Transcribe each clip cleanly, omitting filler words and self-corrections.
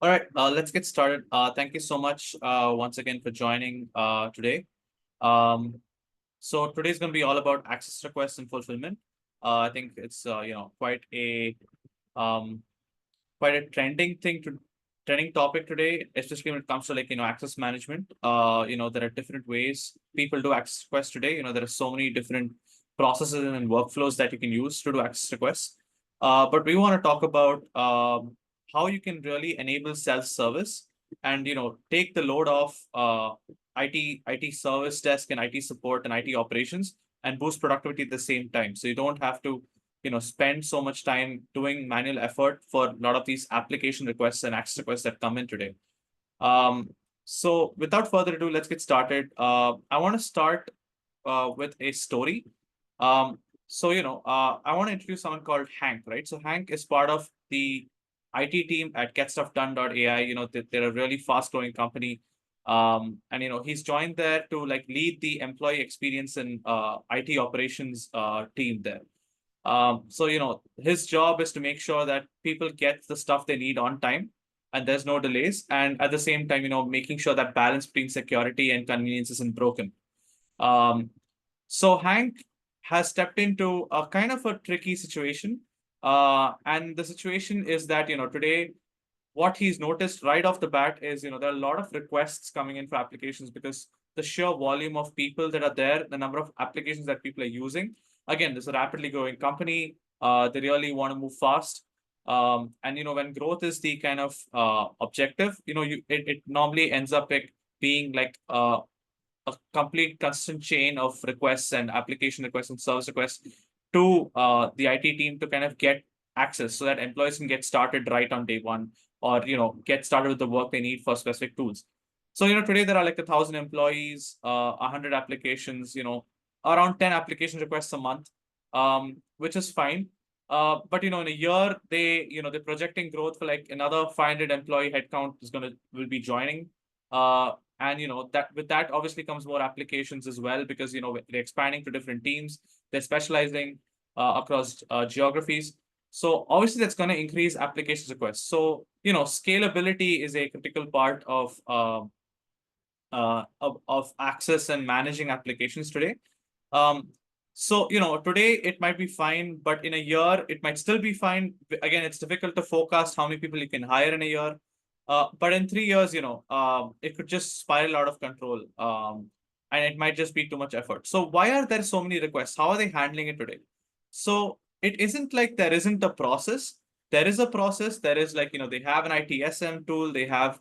All right, let's get started. Thank you so much once again for joining today. Um, so today's going to be all about access requests and fulfillment. I think it's um, quite a trending topic today, especially when it comes to access management. There are different ways people do access requests today. There are so many different processes and workflows that you can use to do access requests. But we want to talk about how you can really enable self-service and take the load off IT service desk and IT support and IT operations and boost productivity at the same time. So you don't have to spend so much time doing manual effort for a lot of these application requests and access requests that come in today. So without further ado, let's get started. I want to start with a story. I want to introduce someone called Hank, right? So Hank is part of the IT team at GetStuffDone.ai. They're a really fast-growing company. And he's joined there to lead the employee experience and IT operations team there. His job is to make sure that people get the stuff they need on time and there's no delays. And at the same time, making sure that balance between security and convenience isn't broken. Um, so Hank has stepped into a kind of a tricky situation. And the situation is that, today, what he's noticed right off the bat is, there are a lot of requests coming in for applications because the sheer volume of people that are there, the number of applications that people are using. Again, this is a rapidly growing company. They really want to move fast. And, when growth is the kind of objective, it normally ends up being a complete constant chain of requests and application requests and service requests to the IT team to kind of get access so that employees can get started right on day one or get started with the work they need for specific tools. So today there are like 1,000 employees, 100 applications, around 10 application requests a month, which is fine. But in a year they're projecting growth for like another 500 employee headcount will be joining. And that with that obviously comes more applications as well because they're expanding to different teams, they're specializing across geographies. So obviously that's going to increase applications requests. So scalability is a critical part of access and managing applications today. Um, today it might be fine, but in a year it might still be fine. Again, it's difficult to forecast how many people you can hire in a year. But in 3 years, it could just spiral out of control. And it might just be too much effort. So why are there so many requests? How are they handling it today? So it isn't like there isn't a process. There is a process. There is they have an ITSM tool. They have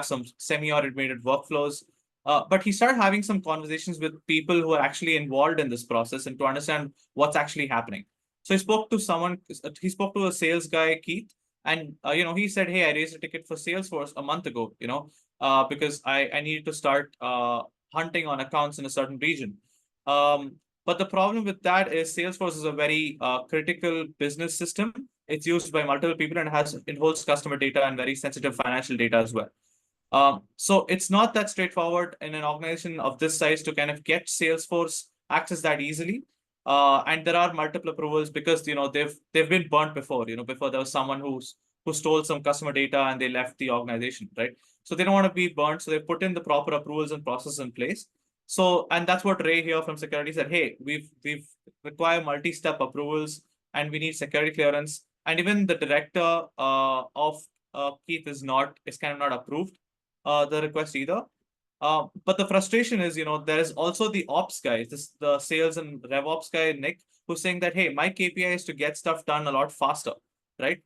some semi-automated workflows. But he started having some conversations with people who are actually involved in this process and to understand what's actually happening. So he spoke to a sales guy, Keith, and he said, "Hey, I raised a ticket for Salesforce a month ago, because I needed to start hunting on accounts in a certain region." But the problem with that is Salesforce is a very critical business system. It's used by multiple people and it holds customer data and very sensitive financial data as well. So it's not that straightforward in an organization of this size to kind of get Salesforce access that easily. And there are multiple approvals because they've been burnt before. Before there was someone who stole some customer data and they left the organization, right? So they don't want to be burnt. So they put in the proper approvals and processes in place. So, and that's what Ray here from security said, hey, we've require multi-step approvals and we need security clearance. And even the director of Keith is kind of not approved the request either. But the frustration is, there is also the ops guy, the sales and rev ops guy, Nick, who's saying that, hey, my KPI is to get stuff done a lot faster, right?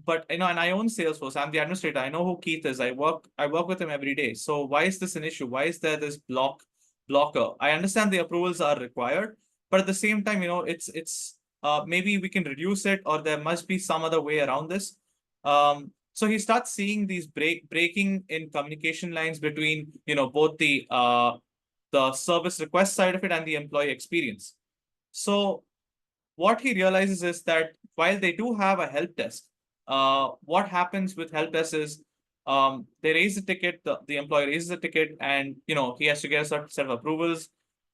But and I own Salesforce. I'm the administrator. I know who Keith is. I work with him every day. So why is this an issue? Why is there this blocker? I understand the approvals are required, but at the same time, it's maybe we can reduce it, or there must be some other way around this. So he starts seeing these breaking in communication lines between both the service request side of it and the employee experience. So what he realizes is that while they do have a help desk, what happens with help desk is they raise the ticket, the employee raises the ticket, and he has to get a certain set of approvals.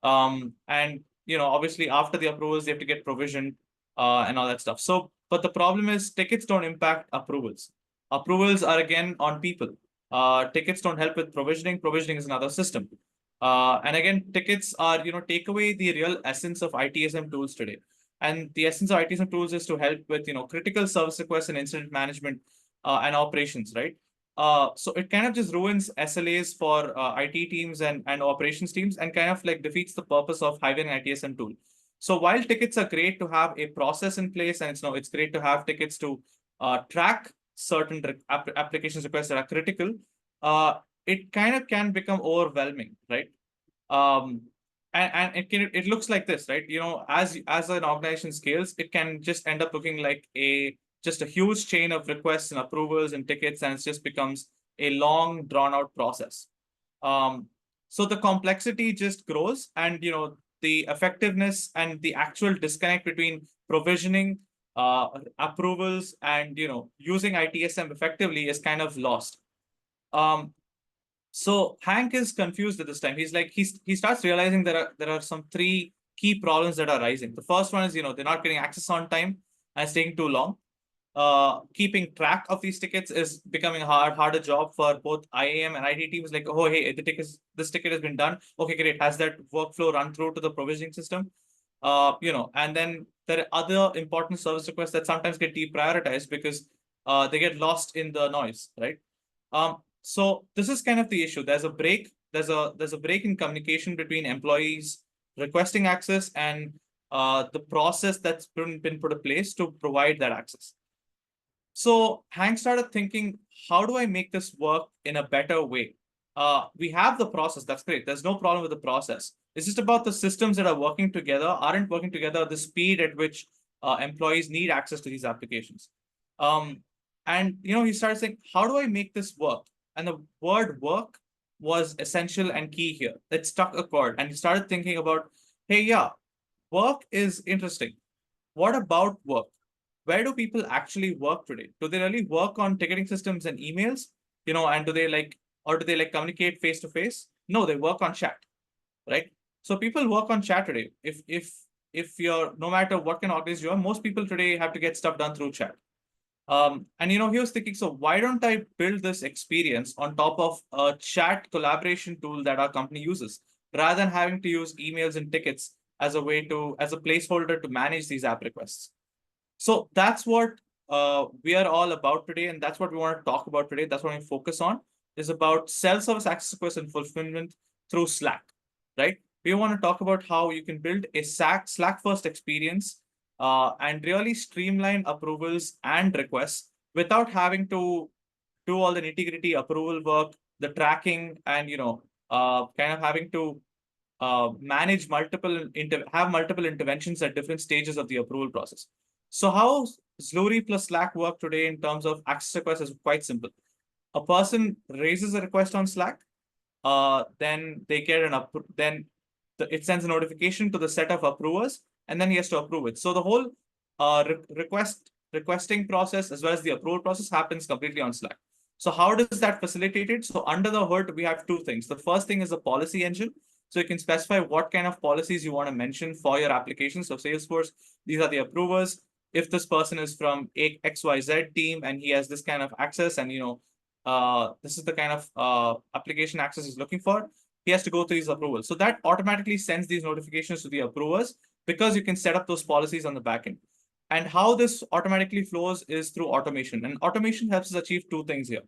And obviously after the approvals, they have to get provisioned and all that stuff. So, but the problem is tickets don't impact approvals. Approvals are again on people. Tickets don't help with provisioning. Provisioning is another system. And again, tickets are, take away the real essence of ITSM tools today. And the essence of ITSM tools is to help with, critical service requests and incident management and operations, right? So it kind of just ruins SLAs for IT teams and operations teams and kind of like defeats the purpose of having an ITSM tool. So while tickets are great to have a process in place, and it's great to have tickets to track certain applications requests that are critical, uh, it kind of can become overwhelming, right? Um, and it looks like this, right? As an organization scales, it can just end up looking like just a huge chain of requests and approvals and tickets, and it just becomes a long, drawn out process. Um, so the complexity just grows, and the effectiveness and the actual disconnect between provisioning, approvals, and using ITSM effectively is kind of lost. Um, so Hank is confused at this time. He starts realizing there are some three key problems that are rising. The first one is they're not getting access on time and it's taking too long. Keeping track of these tickets is becoming a harder job for both IAM and IT teams. Like, oh hey, this ticket has been done. Okay, great. Has that workflow run through to the provisioning system? And then there are other important service requests that sometimes get deprioritized because they get lost in the noise, right? So this is kind of the issue. There's a break. There's a break in communication between employees requesting access and the process that's been put in place to provide that access. So Hank started thinking, how do I make this work in a better way? We have the process. That's great. There's no problem with the process. It's just about the systems that are working together, aren't working together at the speed at which employees need access to these applications. Um, and he started saying, how do I make this work? And the word work was essential and key here. It struck a chord. And he started thinking about, hey, yeah, work is interesting. What about work? Where do people actually work today? Do they really work on ticketing systems and emails? And do they like communicate face to face? No, they work on chat, right? So people work on chat today. If you're no matter what kind of organization you are, most people today have to get stuff done through chat. And he was thinking, so why don't I build this experience on top of a chat collaboration tool that our company uses, rather than having to use emails and tickets as a placeholder to manage these app requests? So that's what we are all about today, and that's what we want to talk about today. That's what we focus on, is about self-service access request and fulfillment through Slack, right? We want to talk about how you can build a Slack first experience and really streamline approvals and requests without having to do all the nitty-gritty approval work, the tracking, and kind of having to manage have multiple interventions at different stages of the approval process. So how Zluri plus Slack work today in terms of access requests is quite simple. A person raises a request on Slack, then they get then it sends a notification to the set of approvers, and then he has to approve it. So the whole requesting process as well as the approval process happens completely on Slack. So how does that facilitate it? So under the hood, we have two things. The first thing is a policy engine. So you can specify what kind of policies you want to mention for your application. So Salesforce, these are the approvers. If this person is from XYZ team and he has this kind of access, and this is the kind of application access he's looking for, he has to go through these approvals. So that automatically sends these notifications to the approvers because you can set up those policies on the backend. And how this automatically flows is through automation. And automation helps us achieve two things here.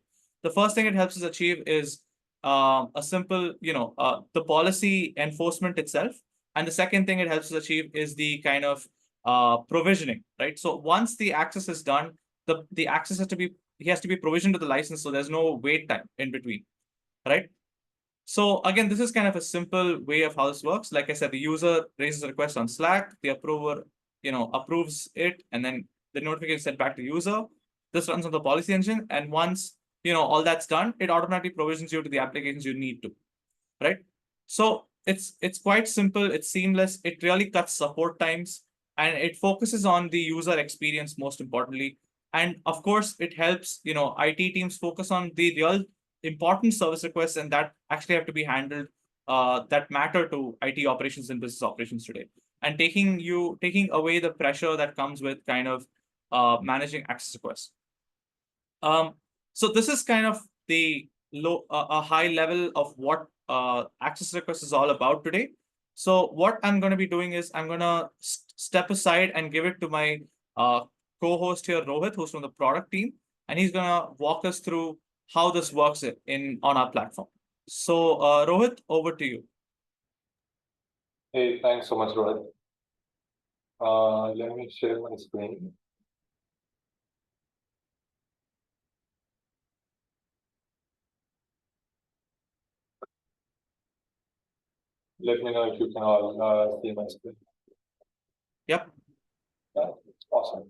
The first thing it helps us achieve is a simple, the policy enforcement itself. And the second thing it helps us achieve is the kind of provisioning, right? So once the access is done, the access he has to be provisioned to the license, so there's no wait time in between, right? So again, this is kind of a simple way of how this works. Like I said, the user raises a request on Slack, the approver, approves it, and then the notification is sent back to the user. This runs on the policy engine, and once all that's done, it automatically provisions you to the applications you need to, right? So it's quite simple, it's seamless, it really cuts support times, and it focuses on the user experience most importantly. And of course, it helps IT teams focus on the real important service requests, and that actually have to be handled that matter to IT operations and business operations today, and taking away the pressure that comes with kind of managing access requests. So this is kind of the a high level of what access request is all about today. So what I'm going to be doing is I'm going to step aside and give it to my co-host here, Rohit, who's from the product team, and he's going to walk us through how this works in on our platform. So Rohit, over to you. Hey, thanks so much, Rohit. Let me share my screen. Let me know if you can all see my screen. Yep. Yeah, awesome.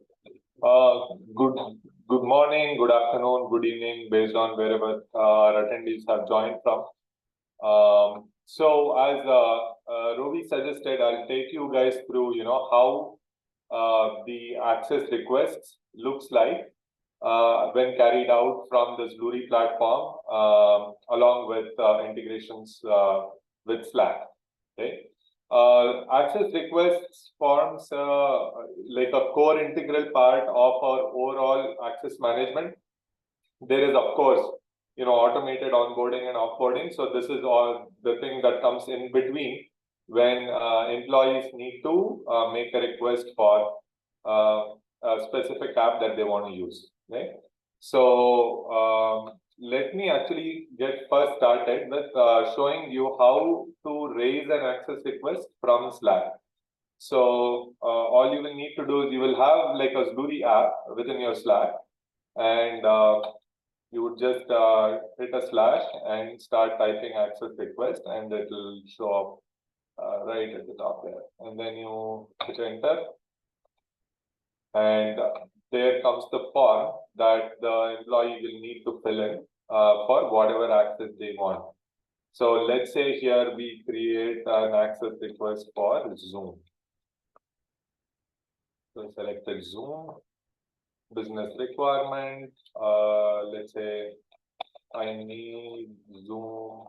Good morning, good afternoon, good evening, based on wherever our attendees have joined from. So as Rovi suggested, I'll take you guys through, how the access requests looks like when carried out from the Zluri platform, along with integrations with Slack. Okay. Access requests forms like a core integral part of our overall access management. There is, of course, automated onboarding and offboarding. So this is all the thing that comes in between when employees need to make a request for a specific app that they want to use. Right? So let me actually get first started with showing you how to raise an access request from Slack. So all you will need to do is you will have like a Zluri app within your Slack, and you would just hit a slash and start typing access request, and it will show up right at the top there. And then you hit enter, and there comes the form that the employee will need to fill in for whatever access they want. So let's say here we create an access request for Zoom. So selected Zoom, business requirement, let's say I need Zoom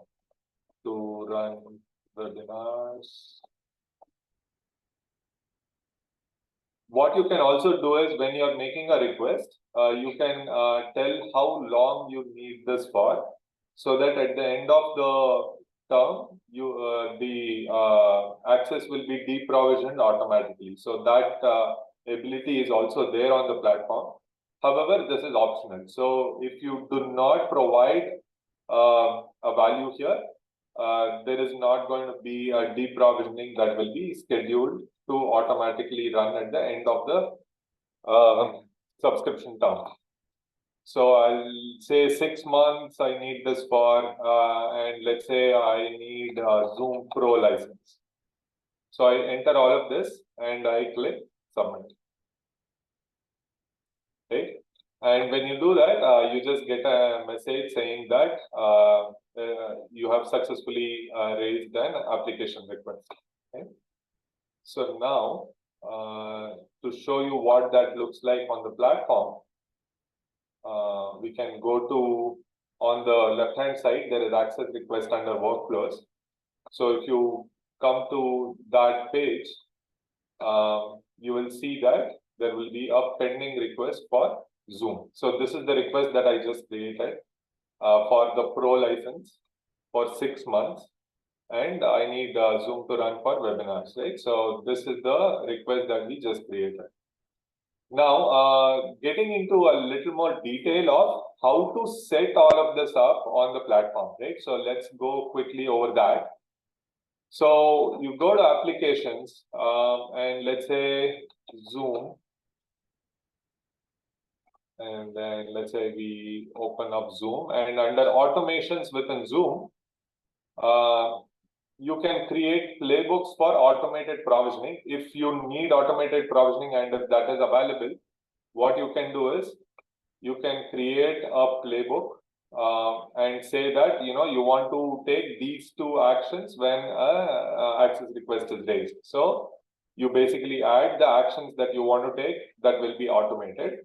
to run webinars. What you can also do is when you're making a request, you can tell how long you need this for, so that at the end of the term, the access will be deprovisioned automatically. So that ability is also there on the platform. However, this is optional. So if you do not provide a value here, there is not going to be a deprovisioning that will be scheduled to automatically run at the end of the subscription term. So I'll say 6 months I need this for, and let's say I need a Zoom Pro license. So I enter all of this and I click submit. Okay. And when you do that, you just get a message saying that you have successfully raised an application request. Okay. So now, to show you what that looks like on the platform, we can go to, on the left-hand side, there is access request under workflows. So if you come to that page, you will see that there will be a pending request for Zoom. So this is the request that I just created for the Pro license for 6 months. And I need Zoom to run for webinars, right? So this is the request that we just created. Now, getting into a little more detail of how to set all of this up on the platform, right? So let's go quickly over that. So you go to applications, and let's say Zoom, and then let's say we open up Zoom, and under automations within Zoom, you can create playbooks for automated provisioning. If you need automated provisioning and if that is available, what you can do is you can create a playbook and say that you want to take these 2 actions when access request is raised. So you basically add the actions that you want to take that will be automated.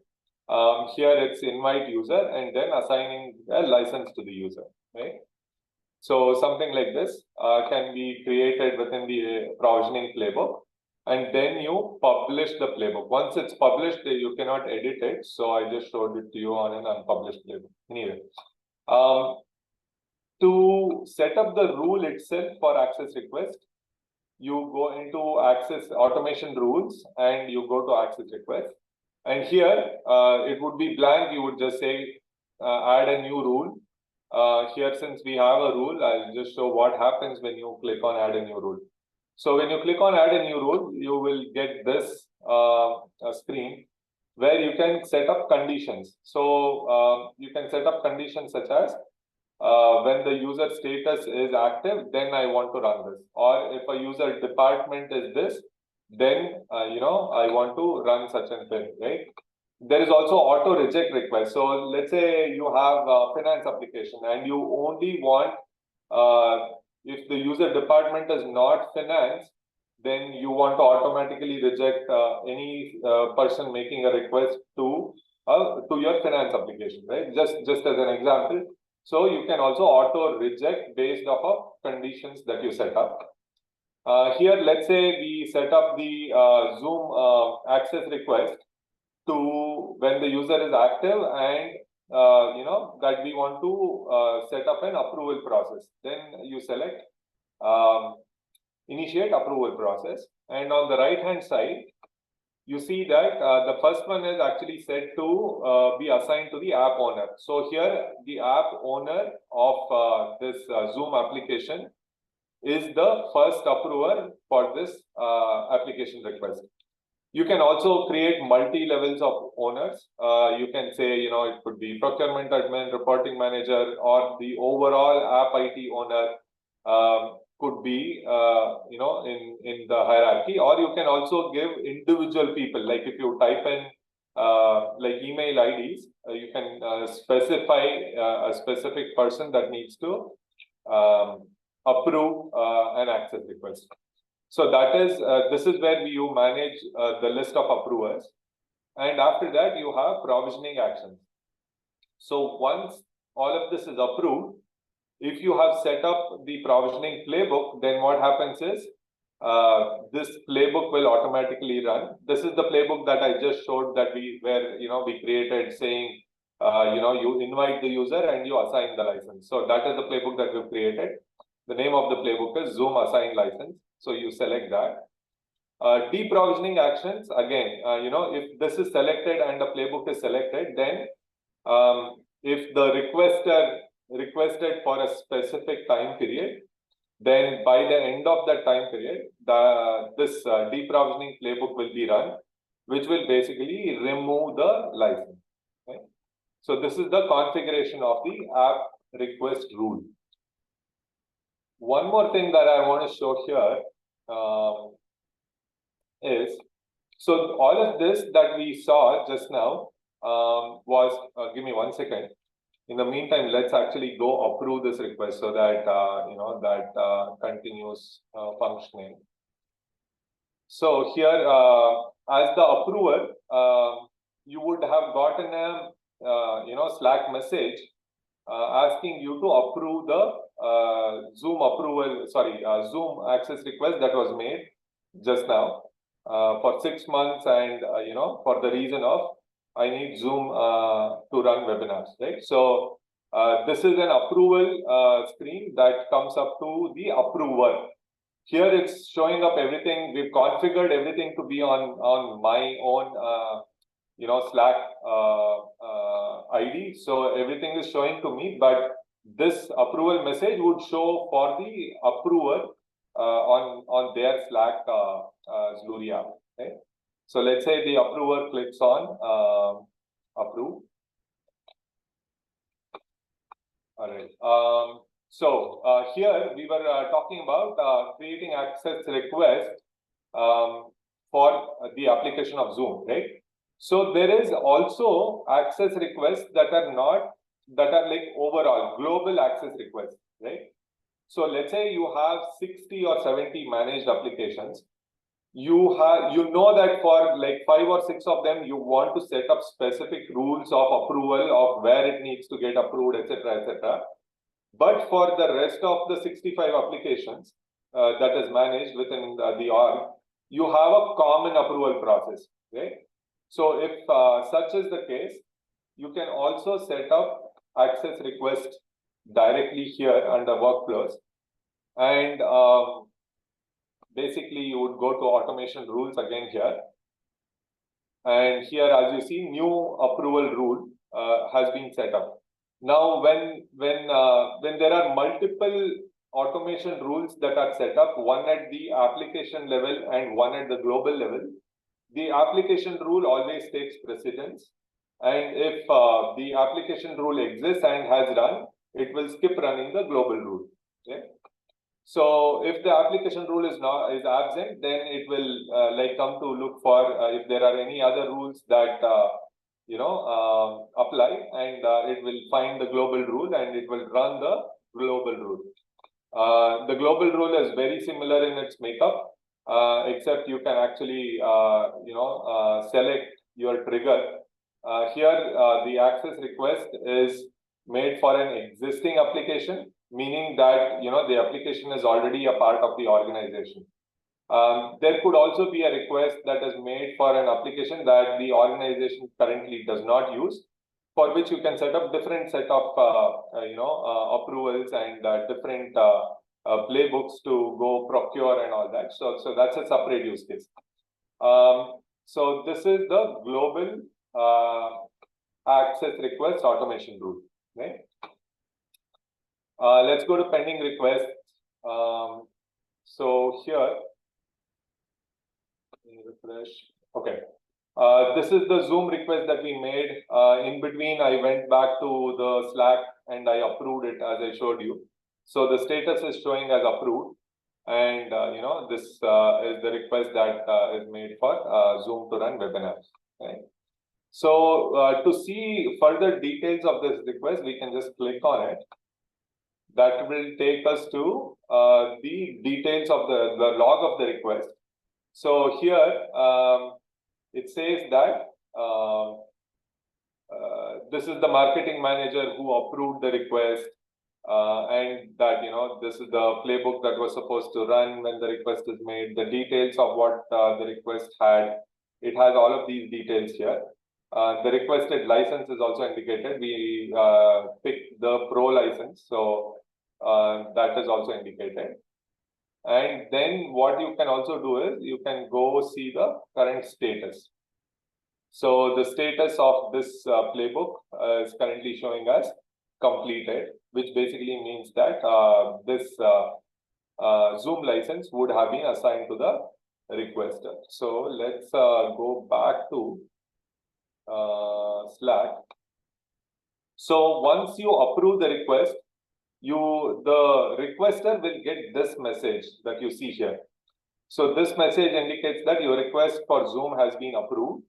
Here it's invite user and then assigning a license to the user, right? So something like this can be created within the provisioning playbook. and then you publish the playbook. Once it's published, you cannot edit it. So I just showed it to you on an unpublished playbook. Anyway, to set up the rule itself for access request, you go into access automation rules and you go to access request. And here it would be blank. You would just say add a new rule. Here, since we have a rule, I'll just show what happens when you click on add a new rule. So when you click on add a new rule, you will get this screen where you can set up conditions. So you can set up conditions such as when the user status is active, then I want to run this. Or if a user department is this, then I want to run such and thing, right? There is also auto reject request. So let's say you have a finance application and you only want, if the user department is not finance, then you want to automatically reject any person making a request to your finance application, right? Just as an example. So you can also auto reject based off of conditions that you set up. Here, let's say we set up the Zoom access request to when the user is active and that we want to set up an approval process. Then you select initiate approval process, and on the right hand side you see that the first one is actually set to be assigned to the app owner. So here the app owner of this Zoom application is the first approver for this application request. You can also create multi-levels of owners. You can say, it could be procurement admin, reporting manager, or the overall app IT owner could be, in the hierarchy. Or you can also give individual people, like if you type in like email IDs, you can specify a specific person that needs to approve an access request. So that is, this is where you manage the list of approvers. And after that, you have provisioning actions. So once all of this is approved, if you have set up the provisioning playbook, then what happens is this playbook will automatically run. This is the playbook that I just showed that we created, saying, you invite the user and you assign the license. So that is the playbook that we've created. The name of the playbook is Zoom assign license. So you select that. Deprovisioning actions, again, if this is selected and the playbook is selected, then if the requester requested for a specific time period, then by the end of that time period, this deprovisioning playbook will be run, which will basically remove the license. Okay? So this is the configuration of the app request rule. One more thing that I want to show here is, so all of this that we saw just now was, give me 1 second. In the meantime, let's actually go approve this request so that, that continues functioning. So here, as the approver, you would have gotten a, Slack message asking you to approve the Zoom access request that was made just now for 6 months, and for the reason of I need Zoom to run webinars, right? So this is an approval screen that comes up to the approver. Here it's showing up everything. We've configured everything to be on my own Slack ID. So everything is showing to me, but this approval message would show for the approver on their Slack Zluri app. Okay? So let's say the approver clicks on approve. All right. Here we were talking about creating access request for the application of Zoom, right? So there is also access requests that are like overall global access requests, right? So let's say you have 60 or 70 managed applications. You know that for like 5 or 6 of them, you want to set up specific rules of approval of where it needs to get approved, etc., etc. But for the rest of the 65 applications that is managed within the org, you have a common approval process, right? So if such is the case, you can also set up access request directly here under workflows, and basically you would go to automation rules again here, and here, as you see, new approval rule has been set up. Now, when there are multiple automation rules that are set up, one at the application level and one at the global level, the application rule always takes precedence. And if the application rule exists and has run, it will skip running the global rule. Okay? So if the application rule is absent, then it will like come to look for if there are any other rules that apply, and it will find the global rule and it will run the global rule. The global rule is very similar in its makeup, except you can actually select your trigger. Here the access request is made for an existing application, meaning that the application is already a part of the organization. There could also be a request that is made for an application that the organization currently does not use, for which you can set up different set of approvals and different playbooks to go procure and all that. So that's a separate use case. So this is the global access request automation rule. Right? Let's go to pending requests. So here, refresh. Okay. This is the Zoom request that we made. In between, I went back to the Slack and I approved it as I showed you. So the status is showing as approved. And, this is the request that is made for Zoom to run webinars. Right? So to see further details of this request, we can just click on it. That will take us to the details of the log of the request. So here it says that this is the marketing manager who approved the request, and that this is the playbook that was supposed to run when the request is made. The details of what the request had, it has all of these details here. The requested license is also indicated. We picked the pro license, so that is also indicated. And then what you can also do is you can go see the current status. So the status of this playbook is currently showing as completed, which basically means that this Zoom license would have been assigned to the requester. So let's go back to Slack. So once you approve the request, the requester will get this message that you see here. So this message indicates that your request for Zoom has been approved.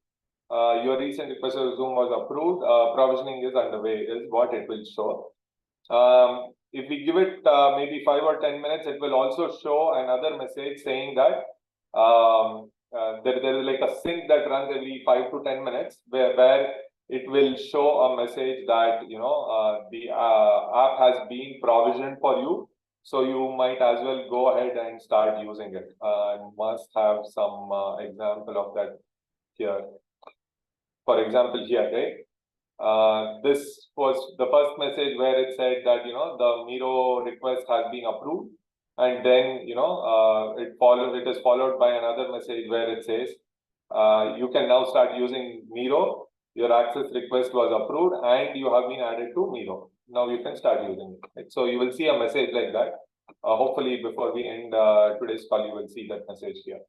Your recent request for Zoom was approved. Provisioning is underway is what it will show. If we give it maybe 5 or 10 minutes, it will also show another message saying that there is like a sync that runs every 5 to 10 minutes where it will show a message that the app has been provisioned for you, so you might as well go ahead and start using it. Must have some example of that here. For example, here, right? This was the first message where it said that the Miro request has been approved, and then it is followed by another message where it says you can now start using Miro. Your access request was approved and you have been added to Miro. Now you can start using it. Right? So you will see a message like that. Hopefully before we end today's call, you will see that message here.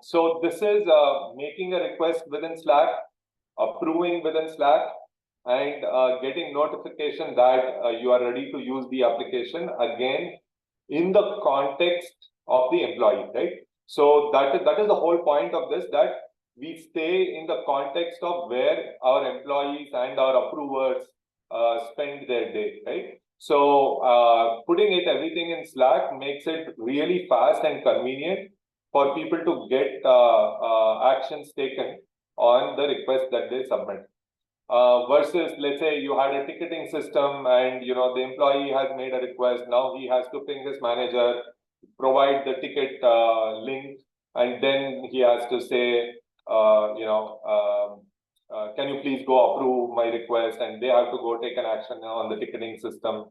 So this is making a request within Slack, approving within Slack, and getting notification that you are ready to use the application again in the context of the employee, right? So that is the whole point of this, that we stay in the context of where our employees and our approvers spend their day, right? So putting everything in Slack makes it really fast and convenient for people to get actions taken on the request that they submit. Versus, let's say you had a ticketing system and the employee has made a request. Now he has to ping his manager, provide the ticket link, and then he has to say, can you please go approve my request? And they have to go take an action on the ticketing system.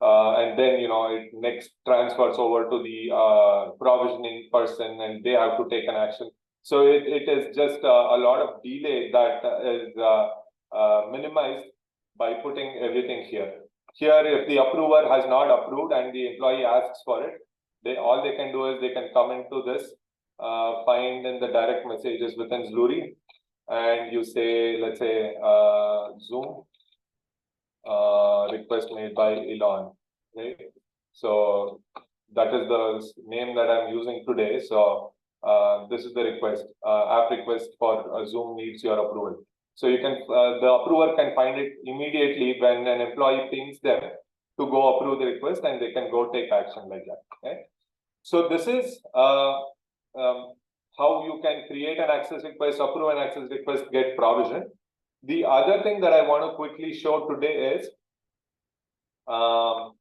And then, it next transfers over to the provisioning person, and they have to take an action. So it is just a lot of delay that is minimized by putting everything here. Here, if the approver has not approved and the employee asks for it, all they can do is they can come into this, find in the direct messages within Zluri, and you say, let's say, Zoom request made by Elon, right? So that is the name that I'm using today. So this is the request, app request for Zoom needs your approval. So you can, the approver can find it immediately when an employee pings them to go approve the request, and they can go take action like that. Okay. So this is how you can create an access request, approve an access request, get provision. The other thing that I want to quickly show today is, for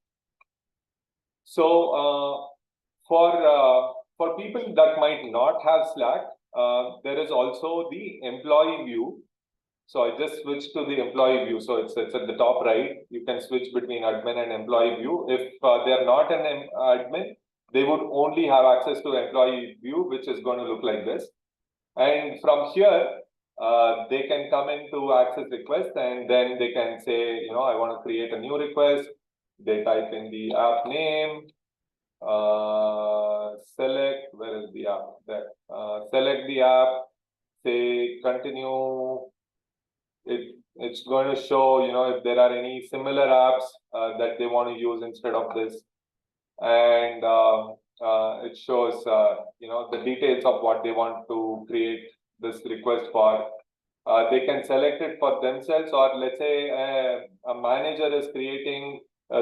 people that might not have Slack, there is also the employee view. So I just switched to the employee view. So it's at the top right. You can switch between admin and employee view. If they are not an admin, they would only have access to employee view, which is going to look like this. And from here, they can come into access request, and then they can say, I want to create a new request. They type in the app name, select, where is the app? There. Select the app, say continue. It's going to show, if there are any similar apps that they want to use instead of this. And it shows, the details of what they want to create this request for. They can select it for themselves, or let's say a manager is creating,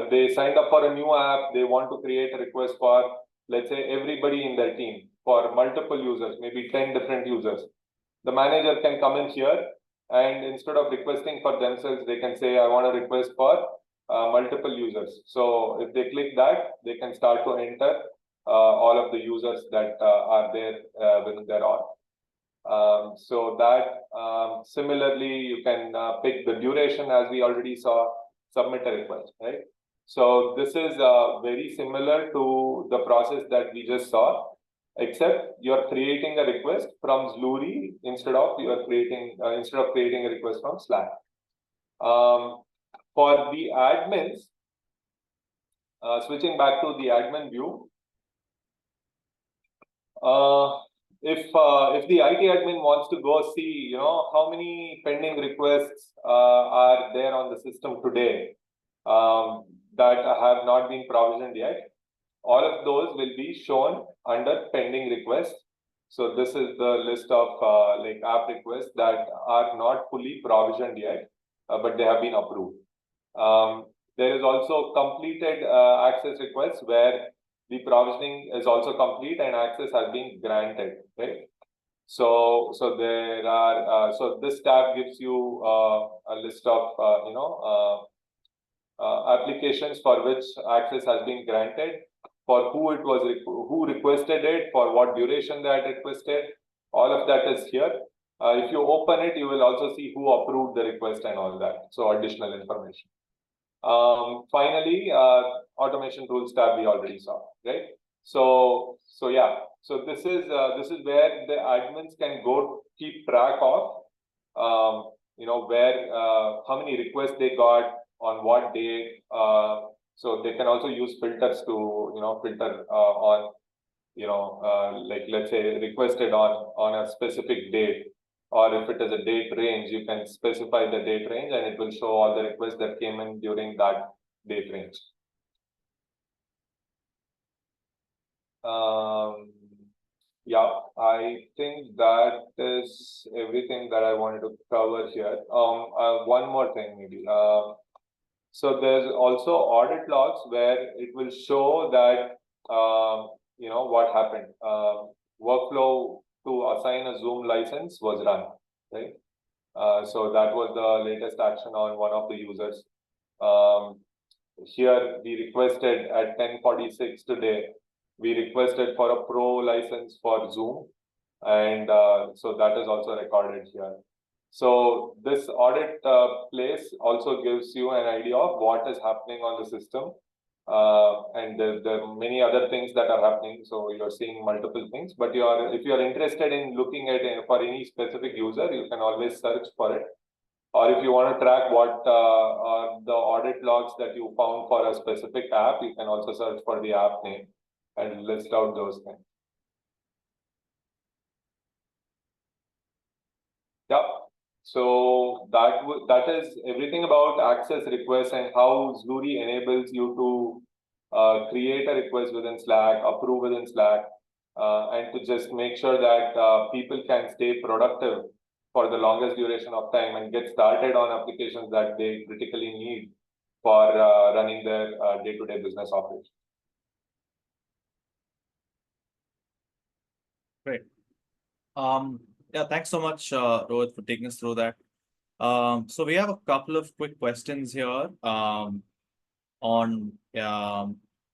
they signed up for a new app, they want to create a request for, let's say, everybody in their team, for multiple users, maybe 10 different users. The manager can come in here, and instead of requesting for themselves, they can say, I want to request for multiple users. So if they click that, they can start to enter all of the users that are there within their org. So that similarly, you can pick the duration, as we already saw, submit a request, right? So this is very similar to the process that we just saw, except you're creating a request from Zluri instead of creating a request from Slack. For the admins, switching back to the admin view, if the IT admin wants to go see, how many pending requests are there on the system today that have not been provisioned yet, all of those will be shown under pending requests. So this is the list of like app requests that are not fully provisioned yet, but they have been approved. There is also completed access requests where the provisioning is also complete and access has been granted, right? So there are, so this tab gives you a list of, applications for which access has been granted, for who requested it, for what duration they had requested. All of that is here. If you open it, you will also see who approved the request and all that. So additional information. Finally, automation tools tab we already saw, right? So yeah. So this is where the admins can go keep track of, where how many requests they got on what date. So they can also use filters to filter on like let's say requested on a specific date. Or if it is a date range, you can specify the date range and it will show all the requests that came in during that date range. Yeah, I think that is everything that I wanted to cover here. One more thing maybe. So there's also audit logs where it will show that, what happened. Workflow to assign a Zoom license was run, right? So that was the latest action on one of the users. Here we requested at 10:46 today, we requested for a pro license for Zoom. and so that is also recorded here. So this audit place also gives you an idea of what is happening on the system. And there are many other things that are happening. So you're seeing multiple things, but if you're interested in looking at it for any specific user, you can always search for it. Or if you want to track what are the audit logs that you found for a specific app, you can also search for the app name and list out those things. Yeah. So that is everything about access requests and how Zluri enables you to create a request within Slack, approve within Slack, and to just make sure that people can stay productive for the longest duration of time and get started on applications that they critically need for running their day-to-day business operations. Great. Yeah, thanks so much, Rohit, for taking us through that. So we have a couple of quick questions here. On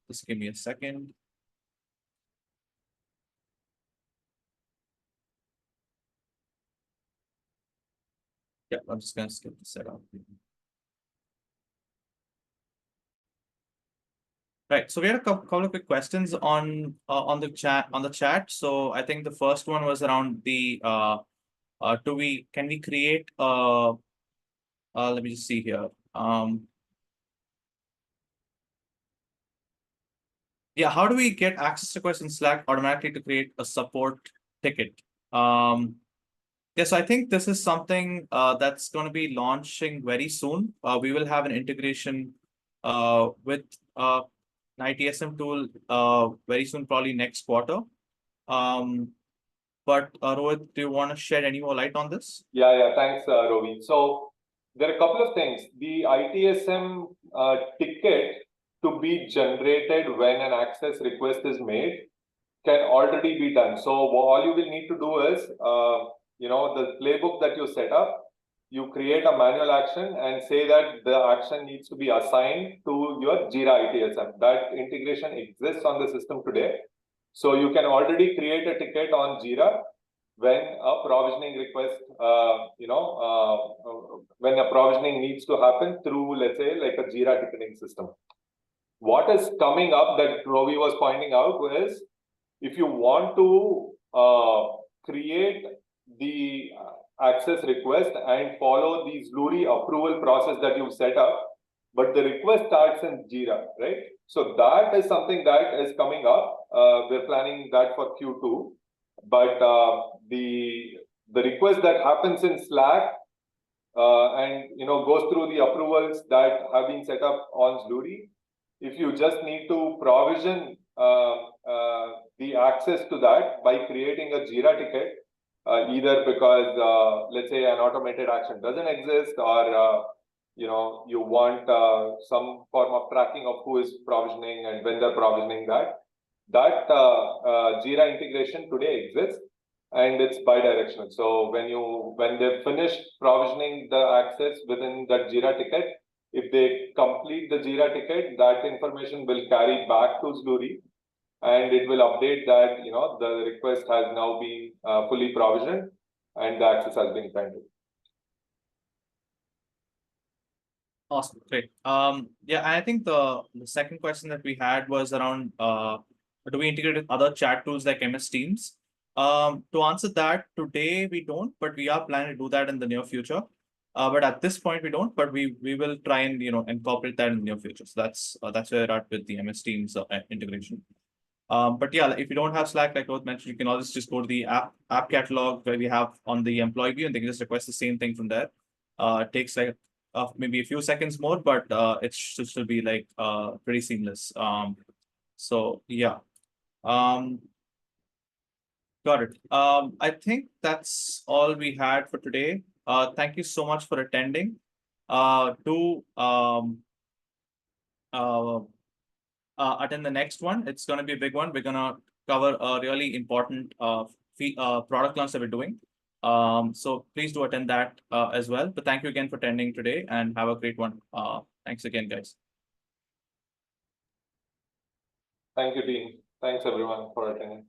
just give me a second. Yeah, I'm just gonna skip the setup. Right. So we had a couple of quick questions on the chat. So I think the first one was around the can we create let me just see here. Yeah, how do we get access requests in Slack automatically to create a support ticket? Yes, I think this is something that's going to be launching very soon. We will have an integration with an ITSM tool very soon, probably next quarter. But Rohit, do you want to shed any more light on this? Yeah, thanks, Rovi. So there are a couple of things. The ITSM ticket to be generated when an access request is made can already be done. So all you will need to do is, the playbook that you set up, you create a manual action and say that the action needs to be assigned to your Jira ITSM. That integration exists on the system today. So you can already create a ticket on Jira when a provisioning request, when a provisioning needs to happen through, let's say, like a Jira ticketing system. What is coming up that Rovi was pointing out is, if you want to create the access request and follow the Zluri approval process that you've set up, but the request starts in Jira, right? So that is something that is coming up. We're planning that for Q2. But the request that happens in Slack and goes through the approvals that have been set up on Zluri, if you just need to provision the access to that by creating a Jira ticket, either because let's say an automated action doesn't exist, or you want some form of tracking of who is provisioning and when they're provisioning that Jira integration today exists, and it's bi-directional. So when they finish provisioning the access within that Jira ticket, if they complete the Jira ticket, that information will carry back to Zluri, and it will update that the request has now been fully provisioned and the access has been granted. Awesome, great. Yeah, I think the second question that we had was around do we integrate with other chat tools like MS Teams? To answer that, today we don't, but we are planning to do that in the near future. But at this point we don't, but we will try and incorporate that in the near future. So that's where we're at with the MS Teams integration. But yeah, if you don't have Slack, like Rohit mentioned, you can always just go to the app catalog where we have on the employee view, and they can just request the same thing from there. It takes like maybe a few seconds more, but it should still be like pretty seamless. So yeah. Got it. I think that's all we had for today. Thank you so much for attending. Do attend the next one. It's going to be a big one. We're going to cover a really important product launch that we're doing. So please do attend that as well. But thank you again for attending today, and have a great one. Thanks again, guys. Thank you, team. Thanks everyone for attending.